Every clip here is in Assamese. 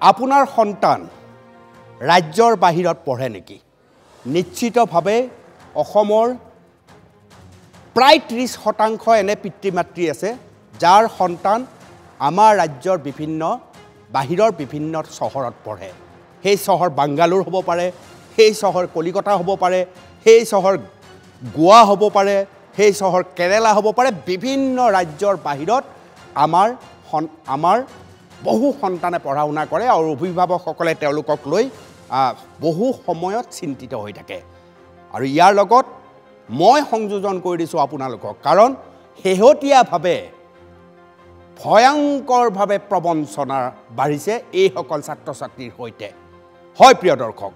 আপোনাৰ সন্তান ৰাজ্যৰ বাহিৰত পঢ়ে নেকি? নিশ্চিতভাৱে অসমৰ প্ৰায় 30% এনে পিতৃ মাতৃ আছে যাৰ সন্তান আমাৰ ৰাজ্যৰ বাহিৰৰ বিভিন্ন চহৰত পঢ়ে। সেই চহৰ বাংগালোৰ হ'ব পাৰে, সেই চহৰ কলিকতা হ'ব পাৰে, সেই চহৰ গোৱা হ'ব পাৰে, সেই চহৰ কেৰেলা হ'ব পাৰে। বিভিন্ন ৰাজ্যৰ বাহিৰত আমাৰ বহু সন্তানে পঢ়া শুনা কৰে আৰু অভিভাৱকসকলে তেওঁলোকক লৈ বহু সময়ত চিন্তিত হৈ থাকে। আৰু ইয়াৰ লগত মই সংযোজন কৰি দিছোঁ আপোনালোকক, কাৰণ শেহতীয়াভাৱে ভয়ংকৰভাৱে প্ৰবঞ্চনা বাঢ়িছে এইসকল ছাত্ৰ ছাত্ৰীৰ সৈতে। হয় প্ৰিয় দৰ্শক,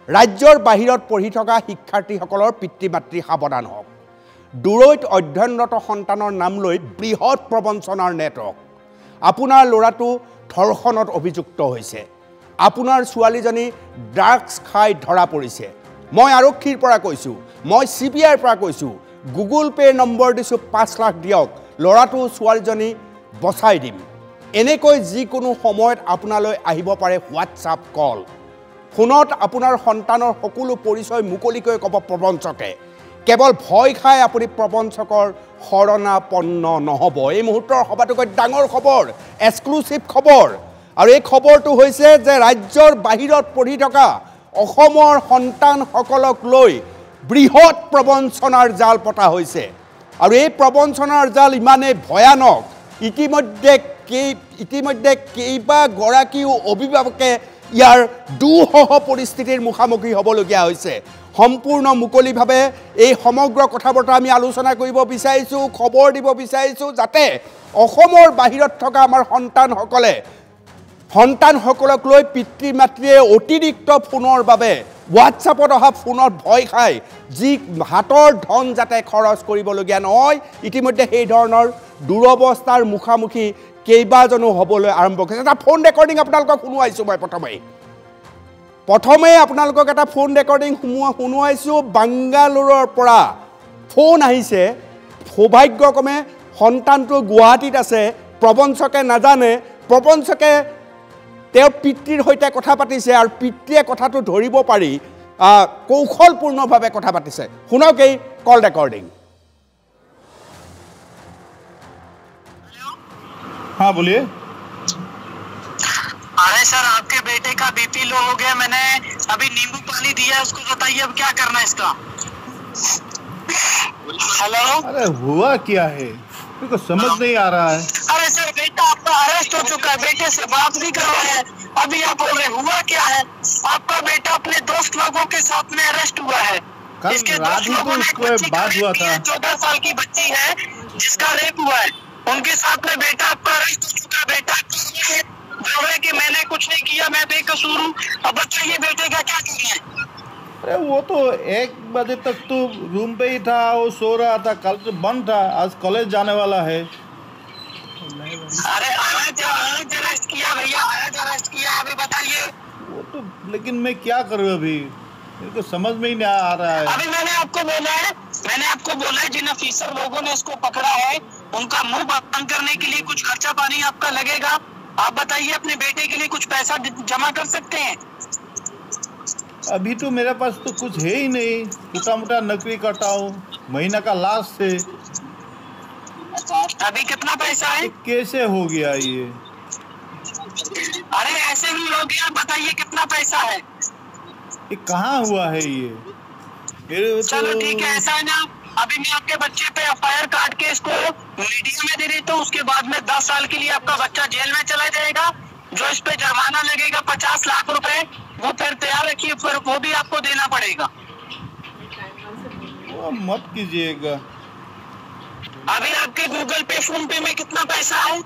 ৰাজ্যৰ বাহিৰত পঢ়ি থকা শিক্ষাৰ্থীসকলৰ পিতৃ মাতৃ সাৱধান হওক। দূৰৈত অধ্যয়নৰত সন্তানৰ নাম লৈ বৃহৎ প্ৰবঞ্চনাৰ নেটৱৰ্ক। আপোনাৰ ল'ৰাটো ধৰ্ষণত অভিযুক্ত হৈছে, আপোনাৰ ছোৱালীজনী ড্ৰাগছ খাই ধৰা পৰিছে। মই আৰক্ষীৰ পৰা কৈছোঁ, মই CBIৰ পৰা কৈছোঁ, গুগল পে' নম্বৰ দিছোঁ 5 লাখ দিয়ক, ল'ৰাটো ছোৱালীজনী বচাই দিম। এনেকৈ যিকোনো সময়ত আপোনালৈ আহিব পাৰে হোৱাটছআপ কল। ফোনত আপোনাৰ সন্তানৰ সকলো পৰিচয় মুকলিকৈ ক'ব প্ৰবঞ্চকে। কেৱল ভয় খাই আপুনি প্ৰবঞ্চকৰ শৰণাপন্ন নহ'ব। এই মুহূৰ্তৰ সবাতোকৈ ডাঙৰ খবৰ, এক্সক্লুচিভ খবৰ। আৰু এই খবৰটো হৈছে যে ৰাজ্যৰ বাহিৰত পঢ়ি থকা অসমৰ সন্তানসকলক লৈ বৃহৎ প্ৰবঞ্চনাৰ জাল পতা হৈছে। আৰু এই প্ৰবঞ্চনাৰ জাল ইমানেই ভয়ানক, ইতিমধ্যে কেইবাগৰাকীও অভিভাৱকে ইয়াৰ দুঃসহ পৰিস্থিতিৰ মুখামুখি হ'বলগীয়া হৈছে। সম্পূৰ্ণ মুকলিভাৱে এই সমগ্ৰ কথা বতৰা আমি আলোচনা কৰিব বিচাৰিছোঁ, খবৰ দিব বিচাৰিছোঁ, যাতে অসমৰ বাহিৰত থকা আমাৰ সন্তানসকলক লৈ পিতৃ মাতৃয়ে অতিৰিক্ত ফোনৰ বাবে হোৱাটছআপত অহা ফোনত ভয় খাই যি হাতৰ ধন যাতে খৰচ কৰিবলগীয়া নহয়। ইতিমধ্যে সেই ধৰণৰ দুৰৱস্থাৰ মুখামুখি কেইবাজনো হ'বলৈ আৰম্ভ কৰিছে। এটা ফোন ৰেকৰ্ডিং আপোনালোকক শুনোৱাইছোঁ। মই প্ৰথমে আপোনালোকক এটা ফোন ৰেকৰ্ডিং শুনোৱাইছোঁ। বাংগালোৰৰ পৰা ফোন আহিছে। সৌভাগ্যক্ৰমে সন্তানটো গুৱাহাটীত আছে, প্ৰবঞ্চকে নাজানে। প্ৰবঞ্চকে তেওঁৰ পিতৃৰ সৈতে কথা পাতিছে আৰু পিতৃয়ে কথাটো ধৰিব পাৰি কৌশলপূৰ্ণভাৱে কথা পাতিছে। শুনক এই কল ৰেকৰ্ডিং। हाँ बोलिए। अरे सर, आपके बेटे का BP लो हो गया, मैंने अभी नींबू पानी दिया है उसको, बताइए अब क्या करना है इसका। हेलो। अरे हुआ क्या है, मेरे को समझ नहीं आ रहा है। अरे सर, बेटा आपका अरेस्ट हो चुका है, बेटे से बात नहीं कर रहे हैं, अभी आप बोल रहे हुआ क्या है। आपका बेटा अपने दोस्त लोगों के साथ में अरेस्ट हुआ है। इसके दोस्त लोगों ने बात हुआ था, 14 साल की बच्ची है जिसका रेप हुआ है, उनके साथ में बेटा आपका अरेस्ट हो चुका है। बेटा बोल रहे कि मैंने कुछ नहीं किया, मैं बेकसूर हूँ। अब बताइए बेटे का क्या करना है। अरे वो तो 1 बजे तक तो रूम पे ही था, वो सो रहा था, कल तो बंद था, आज कॉलेज जाने वाला है। अरे आज अरेस्ट किया भैया, आज अरेस्ट किया, अभी बताइए। वो तो लेकिन मैं क्या करूँ अभी, मेरे को समझ में ही नहीं आ रहा है। अभी मैंने आपको बोला है जिन ऑफिसर लोगों ने इसको पकड़ा है उनका मुंह बंद करने के लिए कुछ खर्चा पानी आपका लगेगा। आप बताइए, अपने बेटे के लिए कुछ पैसा जमा कर सकते हैं। अभी तो मेरे पास तो कुछ है ही नहीं, छोटा मोटा नौकरी करता हूँ, महीना का लास्ट है। अभी कितना पैसा है? कैसे हो गया ये? अरे ऐसे ही हो गया, बताइए कितना पैसा है। ये कहाँ हुआ है ये? चलो ठीक है, ऐसा है ना, अभी मैं आपके बच्चे पे FIR काट के इसको मीडिया में दे देता हूँ। उसके बाद में 10 साल के लिए आपका बच्चा जेल में चला जाएगा। जो इस पे जुर्माना लगेगा 50 लाख रुपए, वो फिर तैयार रखिए, फिर वो भी आपको देना पड़ेगा। वो मत कीजिएगा। अभी आपके गूगल पे, फोन पे में कितना पैसा है?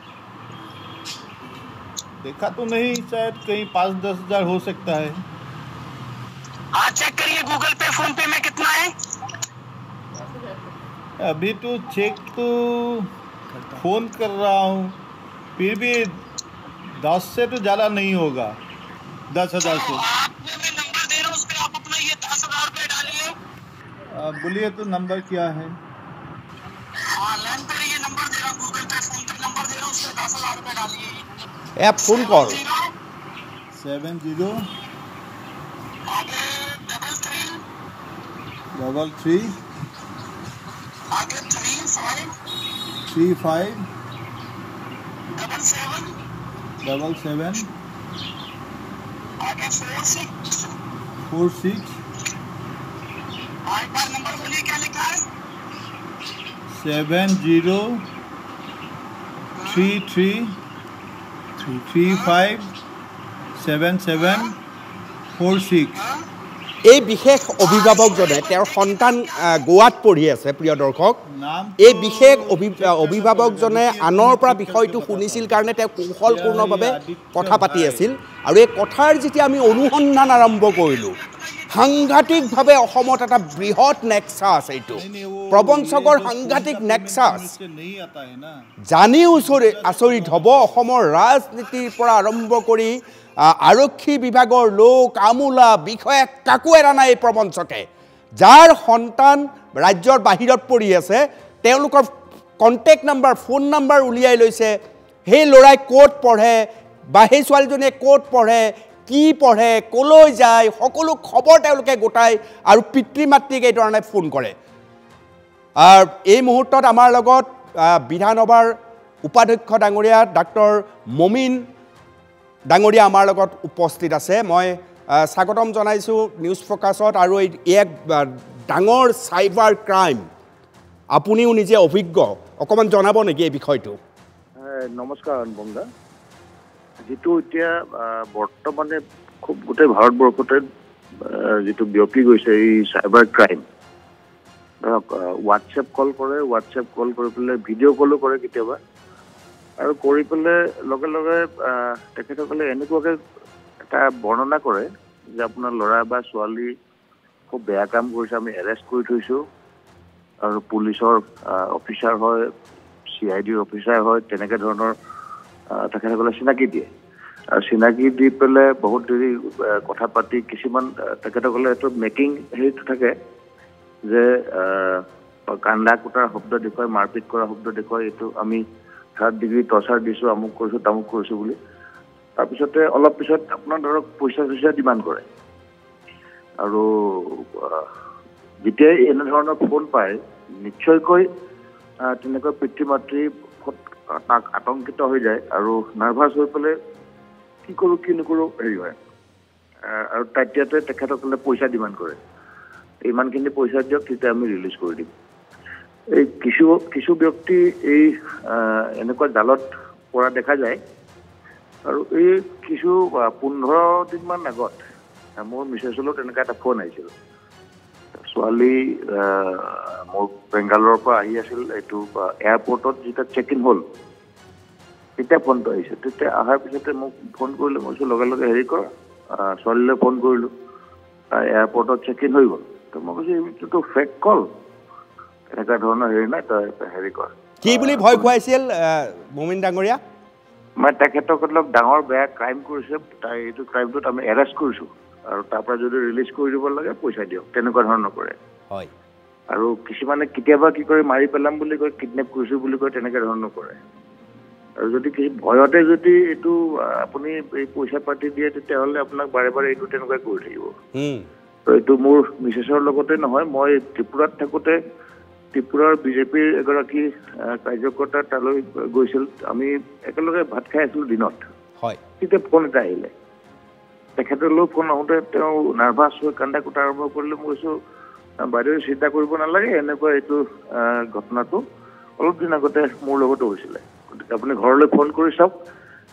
देखा तो नहीं, शायद कहीं 5-10 हजार हो सकता है। हाँ चेक करिए, गूगल पे फोन पे में कितना है। अभी तो चेक तो फोन कर रहा हूँ, फिर भी 10 से तो ज़्यादा नहीं होगा, 10,000 से। आपको मैं नंबर दे रहा हूँ, उस पर आप अपना ये 10,000 रुपए डालिए। बोलिए तो नंबर क्या है? हाँ लाइन पर ये नंबर दे रहा हूँ, गूगल पे फोन पे नंबर दे रहा हूँ, उस पर 10,000 रुपए डालिए। App phone call. 70 आगे 33 आगे 35 35 77 77 आगे 46 46 एक बार नंबर बोलिए क्या लिखा है 70 33 35 77 46 এই বিশেষ অভিভাৱকজনে তেওঁৰ সন্তান গোৱাত পঢ়ি আছে প্ৰিয় দৰ্শক এই বিশেষ অভিভাৱকজনে আনৰ পৰা বিষয়টো শুনিছিল কাৰণে তেওঁ কৌশলপূৰ্ণভাৱে কথা পাতি আছিল আৰু এই কথাৰ যেতিয়া আমি অনুসন্ধান আৰম্ভ কৰিলোঁ সাংঘাতিকভাৱে অসমত এটা বৃহৎ নেক্সাছ এইটো প্ৰবঞ্চকৰ সাংঘাতিক নেক্সাছ জানিও আচৰিত হ'ব অসমৰ ৰাজনীতিৰ পৰা আৰম্ভ কৰি আৰক্ষী বিভাগৰ লোক আমোলা বিষয়া কাকো এৰা নাই এই প্ৰবঞ্চকে যাৰ সন্তান ৰাজ্যৰ বাহিৰত পঢ়ি আছে তেওঁলোকৰ কণ্টেক্ট নাম্বাৰ ফোন নাম্বাৰ উলিয়াই লৈছে সেই ল'ৰাই ক'ত পঢ়ে বা সেই ছোৱালীজনীয়ে ক'ত পঢ়ে কি পঢ়ে ক'লৈ যায় সকলো খবৰ তেওঁলোকে গোটায় আৰু পিতৃ মাতৃক এই ধৰণে ফোন কৰে এই মুহূৰ্তত আমাৰ লগত বিধানসভাৰ উপাধ্যক্ষ ডাঙৰীয়া ডাক্তৰ মমিন ডাঙৰীয়া আমাৰ লগত উপস্থিত আছে মই স্বাগতম জনাইছোঁ নিউজ ফ'কাছত আৰু এই এক ডাঙৰ চাইবাৰ ক্ৰাইম আপুনিও নিজে অভিজ্ঞ অকণমান জনাব নেকি এই বিষয়টো নমস্কাৰ অনুপমদা যিটো এতিয়া বৰ্তমানে খুব গোটেই ভাৰতবৰ্ষতে যিটো বিয়পি গৈছে এই চাইবাৰ ক্ৰাইম ধৰক হোৱাটছএপ কল কৰি পেলাই ভিডিঅ' কলো কৰে কেতিয়াবা আৰু কৰি পেলাই লগে লগে তেখেতসকলে এনেকুৱাকৈ এটা বৰ্ণনা কৰে যে আপোনাৰ ল'ৰা বা ছোৱালী খুব বেয়া কাম কৰিছে আমি এৰেষ্ট কৰি থৈছোঁ আৰু পুলিচৰ অফিচাৰ হয় CIDৰ অফিচাৰ হয় তেনেকৈ ধৰণৰ তেখেতসকলে চিনাকি দিয়ে আৰু চিনাকি দি পেলাই বহুত দেৰি কথা পাতি কিছুমান তেখেতসকলে এইটো মেকিং হেৰিটো থাকে যে কান্দা কুটাৰ শব্দ দেখুৱাই মাৰপিট কৰা শব্দ দেখুৱাই এইটো আমি 3rd ডিগ্ৰী টৰ্চাৰ দিছোঁ আমুক কৰিছোঁ তামুক কৰিছোঁ বুলি তাৰপিছতে অলপ পিছত আপোনাৰ ধৰক পইচা ডিমাণ্ড কৰে আৰু যেতিয়াই এনেধৰণৰ ফোন পায় নিশ্চয়কৈ তেনেকৈ পিতৃ মাতৃ আতংকিত হৈ যায় আৰু নাৰ্ভাছ হৈ পেলাই কি কৰোঁ কি নকৰোঁ হেৰি হয় আৰু তেতিয়াতে তেখেতসকলে পইচা ডিমাণ্ড কৰে ইমানখিনি পইচা দিয়ক তেতিয়া আমি ৰিলিজ কৰি দিম এই কিছু ব্যক্তি এই এনেকুৱা জালত পৰা দেখা যায় আৰু এই কিছু 15 দিনমান আগত মোৰ মিছেছলৈ তেনেকুৱা এটা ফোন আহিছিল ছোৱালী মোৰ বেংগালোৰৰ পৰা আহি আছিল এইটো এয়াৰপৰ্টত যেতিয়া চেক ইন হ'ল তেতিয়া ফোনটো আহিছে তেতিয়া অহাৰ পিছতে মোক ফোন কৰিলোঁ মই লগে লগে হেৰি কৰ ছোৱালীলৈ ফোন কৰিলোঁ এয়াৰপৰ্টত চেক ইন হৈ গ'ল তো মই কৈছোঁ এইটোতো ফেক কল এনেকুৱা ধৰণৰ হেৰি নাই তই হেৰি কৰ কি বুলি ভয় খুৱাইছিল মমিন ডাঙৰীয়া মই তেখেতসকলক ডাঙৰ বেয়া ক্ৰাইম কৰিছে এইটো ক্ৰাইমটোত আমি এৰেষ্ট কৰিছোঁ আৰু তাৰ পৰা যদি ৰিলিজ কৰি দিব লাগে পইচা দিয়ক তেনেকুৱা ধৰণৰ কৰে হয় আৰু কিছুমানে কেতিয়াবা কি কৰে মাৰি পেলাম বুলি কয় কিডনেপ কৰিছোঁ বুলি কয় তেনেকুৱা ধৰণৰ কৰে আৰু যদি কি ভয়তে যদি এইটো আপুনি এই পইচা পাতি দিয়ে তেতিয়াহ'লে আপোনাক বাৰে বাৰে এইটো তেনেকুৱাই কৰি থাকিব তো এইটো মোৰ মিছেছৰ লগতে নহয় মই ত্ৰিপুৰাত থাকোঁতে ত্ৰিপুৰাৰ বিজেপিৰ এগৰাকী কাৰ্যকৰ্তা তালৈ গৈছিল আমি একেলগে ভাত খাই আছিলোঁ দিনত হয় তেতিয়া ফোন এটা আহিলে তেখেতলৈ ফোন আহোঁতে তেওঁ নাৰ্ভাছ হৈ কান্দা কুটা আৰম্ভ কৰিলে মই কৈছোঁ বাইদেউ চিন্তা কৰিব নালাগে এনেকুৱা এইটো ঘটনাটো অলপ দিন আগতে মোৰ লগতো হৈছিলে গতিকে আপুনি ঘৰলৈ ফোন কৰি চাওক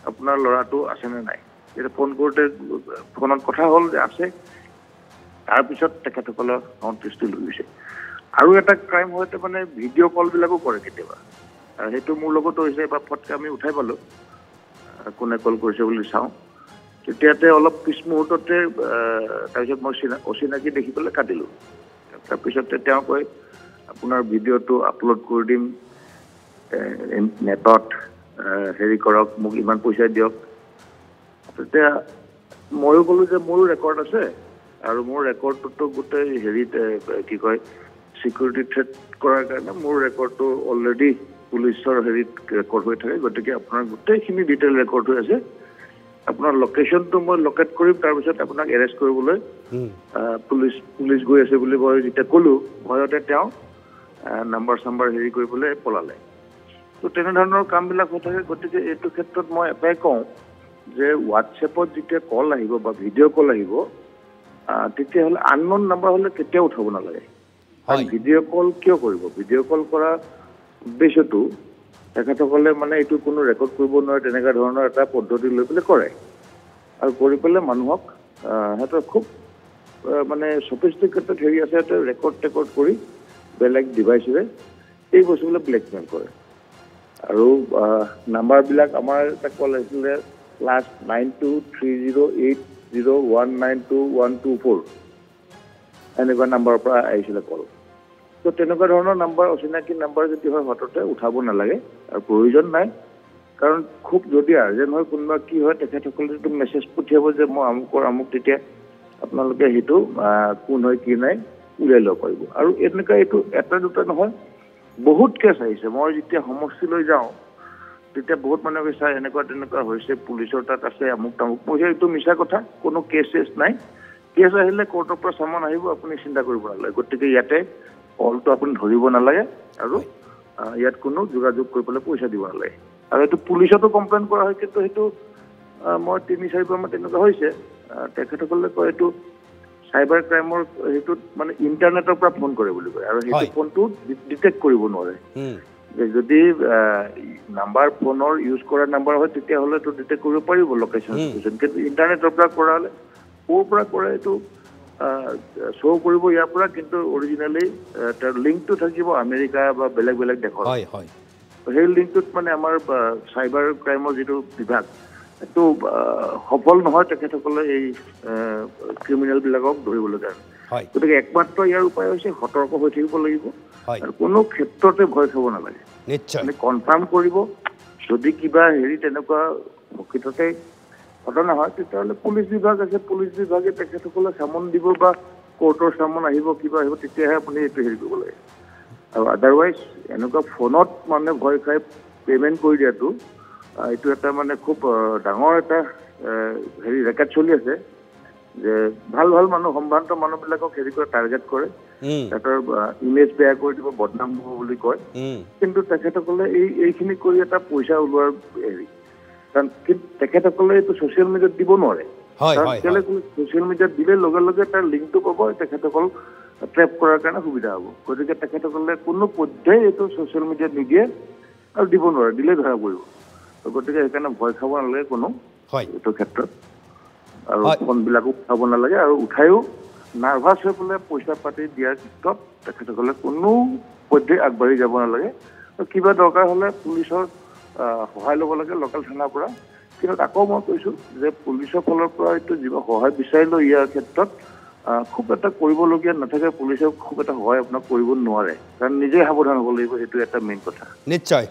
আপোনাৰ ল'ৰাটো আছেনে নাই এতিয়া ফোন কৰোঁতে ফোনত কথা হ'ল যে আছে তাৰপিছত তেখেতসকলৰ সন্তুষ্টি লৈ গৈছে আৰু এটা ক্ৰাইম হয়তো মানে ভিডিঅ' কলবিলাকো কৰে কেতিয়াবা সেইটো মোৰ লগতো হৈছে বা ফটকৈ আমি উঠাই পালোঁ কোনে কল কৰিছে বুলি চাওঁ তেতিয়াতে অলপ পিছ মুহূৰ্ততে তাৰপিছত মই অচিনাকি দেখি পেলাই কাটিলোঁ তাৰপিছতে তেওঁ কয় আপোনাৰ ভিডিঅ'টো আপলোড কৰি দিম নেটত হেৰি কৰক মোক ইমান পইচা দিয়ক তেতিয়া ময়ো ক'লোঁ যে মোৰো ৰেকৰ্ড আছে আৰু মোৰ ৰেকৰ্ডটোতো গোটেই হেৰিত কি কয় সিকিউৰিটি থ্ৰেট কৰাৰ কাৰণে মোৰ ৰেকৰ্ডটো অলৰেডি পুলিচৰ হেৰিত ৰেকৰ্ড হৈ থাকে গতিকে আপোনাৰ গোটেইখিনি ডিটেইল ৰেকৰ্ড হৈ আছে আপোনাৰ লোকেশ্যনটো মই লোকেট কৰিম তাৰপিছত আপোনাক এৰেষ্ট কৰিবলৈ পুলিচ গৈ আছে বুলি মই যেতিয়া ক'লোঁ ভয়তে তেওঁ নাম্বাৰ হেৰি কৰিবলৈ পলালে তো তেনেধৰণৰ কামবিলাক হৈ থাকে গতিকে এইটো ক্ষেত্ৰত মই এটাই কওঁ যে হোৱাটছএপত যেতিয়া কল আহিব বা ভিডিঅ' কল আহিব তেতিয়াহ'লে আননোন নাম্বাৰ হ'লে কেতিয়াও উঠাব নালাগে ভিডিঅ' কল কিয় কৰিব ভিডিঅ' কল কৰা উদ্দেশ্যটো তেখেতসকলে মানে এইটো কোনো ৰেকৰ্ড কৰিব নোৱাৰে তেনেকুৱা ধৰণৰ এটা পদ্ধতি লৈ পেলাই কৰে আৰু কৰি পেলাই মানুহক সিহঁতৰ খুব মানে চফিষ্টিকেটেড হেৰি আছে সিহঁতে ৰেকৰ্ড কৰি বেলেগ ডিভাইচেৰে এই বস্তুবিলাক ব্লেকমেইল কৰে আৰু নাম্বাৰবিলাক আমাৰ এটা কল আহিছিলে +923080192124 এনেকুৱা নাম্বাৰৰ পৰা আহিছিলে কল তো তেনেকুৱা ধৰণৰ নাম্বাৰ অচিনাকি নাম্বাৰ যদি হয় হঠাতে উঠাব নালাগে আৰু প্ৰয়োজন নাই কাৰণ খুব যদি আৰ্জেণ্ট হয় কোনোবা কি হয় তেখেতসকলেতো মেছেজ পঠিয়াব যে মই আমুক তেতিয়া আপোনালোকে সেইটো কোন হয় কি নাই উলিয়াই ল'ব পাৰিব আৰু এনেকুৱা এইটো এটা দুটা নহয় বহুত কেছ আহিছে মই যেতিয়া সমষ্টিলৈ যাওঁ তেতিয়া বহুত মানুহে চাই এনেকুৱা তেনেকুৱা হৈছে পুলিচৰ তাত আছে আমুক তামুক মই এইটো মিছা কথা কোনো কেছ নাই কেছ আহিলে কোৰ্টৰ পৰা চামন আহিব আপুনি চিন্তা কৰিব নালাগে গতিকে ইয়াতে কলটো আপুনি ধৰিব নালাগে আৰু ইয়াত কোনো যোগাযোগ কৰি পেলাই পইচা দিব নালাগে আৰু এইটো পুলিচতো কমপ্লেইন কৰা হয় কিন্তু সেইটো মই 3-4 বাৰমান তেনেকুৱা হৈছে তেখেতসকলে কয় এইটো চাইবাৰ ক্ৰাইমৰ সেইটোত মানে ইণ্টাৰনেটৰ পৰা ফোন কৰে বুলি কয় আৰু সেইটো ফোনটো ডিটেক্ট কৰিব নোৱাৰে যদি নাম্বাৰ ফোনৰ ইউজ কৰা নাম্বাৰ হয় তেতিয়াহ'লেতো ডিটেক্ট কৰিব পাৰিব লোকেশ্যন কিন্তু ইণ্টাৰনেটৰ পৰা কৰা হ'লে ক'ৰ পৰা কৰে এইটো শ্ব' কৰিব ইয়াৰ পৰা কিন্তু অৰিজিনেলি তাৰ লিংকটো থাকিব আমেৰিকা বা বেলেগ দেশৰ সেই লিংকটোত মানে আমাৰ চাইবাৰ ক্ৰাইমৰ যিটো বিভাগ এইটো সফল নহয় তেখেতসকলে এই ক্ৰিমিনেলবিলাকক ধৰিবলৈ কাৰণে গতিকে একমাত্ৰ ইয়াৰ উপায় হৈছে সতৰ্ক হৈ থাকিব লাগিব আৰু কোনো ক্ষেত্ৰতে ভয় খাব নালাগে মানে কনফাৰ্ম কৰিব যদি কিবা হেৰি তেনেকুৱা প্ৰকৃততে ঘটনা হয় তেতিয়াহ'লে পুলিচ বিভাগ আছে পুলিচ বিভাগে তেখেতসকলে চামন দিব বা কোৰ্টৰ চামন আহিব কিবা আহিব তেতিয়াহে আপুনি এইটো হেৰি কৰিব লাগে আৰু আদাৰৱাইজ এনেকুৱা ফোনত মানে ভয় খাই পে'মেণ্ট কৰি দিয়াটো এইটো এটা মানে খুব ডাঙৰ এটা হেৰি ৰেকেট চলি আছে যে ভাল মানুহ সম্ভ্ৰান্ত মানুহবিলাকক হেৰি কৰে টাৰ্গেট কৰে সিহঁতৰ ইমেজ বেয়া কৰি দিব বদনাম হ'ব বুলি কয় কিন্তু তেখেতসকলে এইখিনি কৰি এটা পইচা ওলোৱাৰ হেৰি কাৰণ তেখেতসকলে এইটো ছ'চিয়েল মিডিয়াত দিব নোৱাৰে ছ'চিয়েল মিডিয়াত দিলে লগে তাৰ লিংকটো পাব তেখেতসকল ট্ৰেপ কৰাৰ কাৰণে সুবিধা হ'ব গতিকে তেখেতসকলে কোনো পধ্যেই এইটো ছ'চিয়েল মিডিয়াত নিদিয়ে আৰু দিব নোৱাৰে দিলে ধৰা পৰিব গতিকে সেইকাৰণে ভয় খাব নালাগে কোনো এইটো ক্ষেত্ৰত আৰু ফোনবিলাকো উঠাব নালাগে আৰু উঠায়ো নাৰ্ভাছ হৈ পেলাই পইচা পাতি দিয়াৰ ক্ষেত্ৰত তেখেতসকলে কোনো পধ্যেই আগবাঢ়ি যাব নালাগে আৰু কিবা দৰকাৰ হ'লে পুলিচৰ সহায় ল'ব লাগে লোকেল থানাৰ পৰা কিন্তু আকৌ মই কৈছোঁ যে পুলিচৰ ফালৰ পৰা এইটো যিবা সহায় বিচাৰি লৈ ইয়াৰ ক্ষেত্ৰত খুব এটা কৰিবলগীয়া নাথাকে পুলিচে খুব এটা সহায় আপোনাক কৰিব নোৱাৰে কাৰণ নিজে সাৱধান হ'ব লাগিব সেইটো এটা মেইন কথা নিশ্চয়